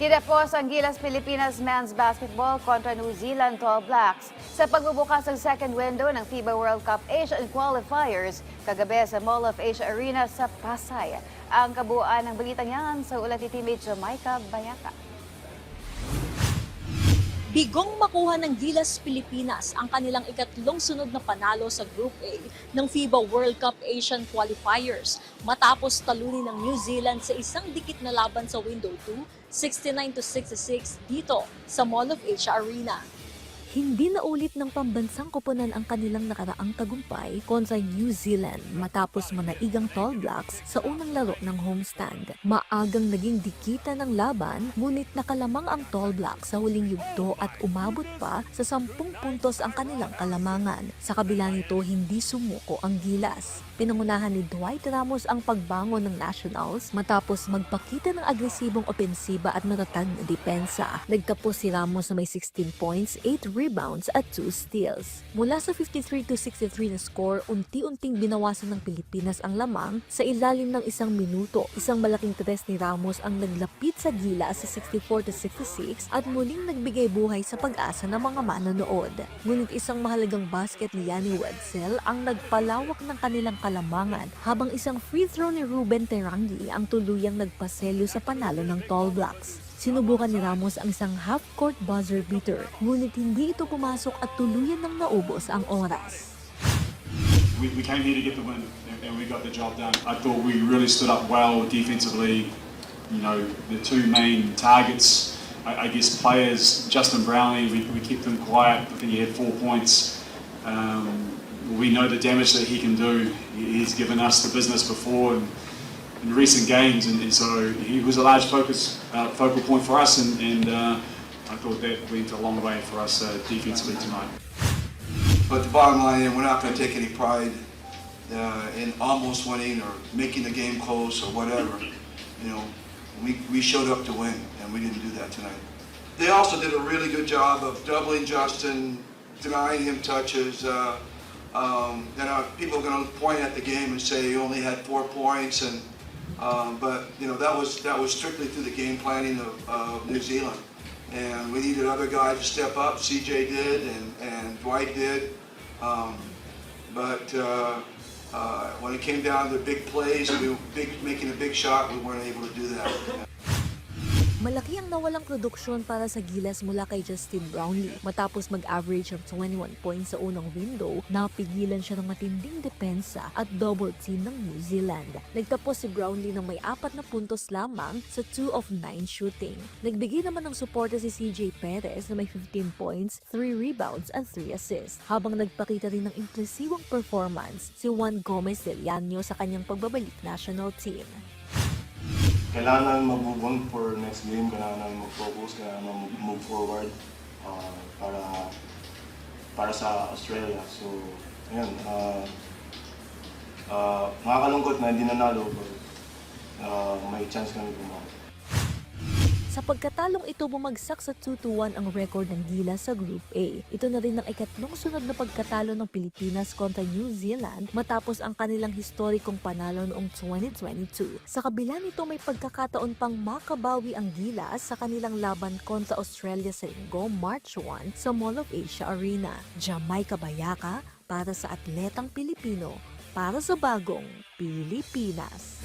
Kinapos ang Gilas Pilipinas Men's Basketball kontra New Zealand All Blacks sa pagbubukas ng second window ng FIBA World Cup Asian Qualifiers kagabi sa Mall of Asia Arena sa Pasay. Ang kabuuan ng balitang yan sa ulat ni teammate Jamaica Bayaka. Bigong makuha ng Gilas Pilipinas ang kanilang ikatlong sunod na panalo sa Group A ng FIBA World Cup Asian Qualifiers matapos talunin ng New Zealand sa isang dikit na laban sa Window 2, 69-66 dito sa Mall of Asia Arena. Hindi naulit ng pambansang koponan ang kanilang nakaraang tagumpay kontra New Zealand matapos manaigang Tall Blacks sa unang laro ng homestand. Maagang naging dikita ng laban, ngunit nakalamang ang Tall Blacks sa huling yugto at umabot pa sa 10 puntos ang kanilang kalamangan. Sa kabila nito, hindi sumuko ang Gilas. Pinangunahan ni Dwight Ramos ang pagbangon ng Nationals matapos magpakita ng agresibong opensiba at matatag na depensa. Nagtapos si Ramos na may 16 points, 8 rebounds at 2 steals. Mula sa 53-63 na score, unti-unting binawasan ng Pilipinas ang lamang sa ilalim ng isang minuto. Isang malaking tres ni Ramos ang naglapit sa Gilas sa 64-66 at muling nagbigay buhay sa pag-asa ng mga manonood. Ngunit isang mahalagang basket ni Yanni Wedsel ang nagpalawak ng kanilang kalamangan habang isang free throw ni Ruben Terangi ang tuluyang nagpaselyo sa panalo ng Tall Blacks. Sinubukan ni Ramos ang isang half-court buzzer beater, ngunit hindi ito pumasok at tuluyan ng naubos ang oras. We came here to get the win, and we got the job done. I thought we really stood up well defensively. You know, the two main targets, I guess players, Justin Brownlee, we kept him quiet. I think he had 4 points. We know the damage that he can do. He's given us the business before in recent games, and so he was a large focal point for us, and I thought that went a long way for us defensively tonight. But the bottom line is we're not going to take any pride in almost winning or making the game close or whatever. You know, we showed up to win, and we didn't do that tonight. They also did a really good job of doubling Justin, denying him touches. People are going to point at the game and say he only had 4 points, but you know that was strictly through the game planning of New Zealand, and we needed other guys to step up. CJ did, and Dwight did, but when it came down to big plays, making a big shot, we weren't able to do that. Malaki ang nawalang produksyon para sa Gilas mula kay Justin Brownlee. Matapos mag-average ng 21 points sa unang window, napigilan siya ng matinding depensa at double team ng New Zealand. Nagtapos si Brownlee ng may 4 na puntos lamang sa 2 of 9 shooting. Nagbigay naman ng suporta si CJ Perez na may 15 points, 3 rebounds at 3 assists. Habang nagpakita rin ng impresibong performance si Juan Gomez del Llano sa kanyang pagbabalik national team. Kailangan mag-move on for next game, kailangan mag-focus, kailangan mag-move forward para sa Australia. So, ayun, makakalungkot na hindi nanalo, but may chance kami gumawa. Sa pagkatalong ito, bumagsak sa 2-1 ang record ng Gilas sa Group A. Ito na rin ang ikatlong sunod na pagkatalo ng Pilipinas kontra New Zealand matapos ang kanilang historikong panalo noong 2022. Sa kabila nito, may pagkakataon pang makabawi ang Gilas sa kanilang laban kontra Australia sa Linggo, March 1 sa Mall of Asia Arena. Jamaica Bayaka para sa atletang Pilipino, para sa bagong Pilipinas.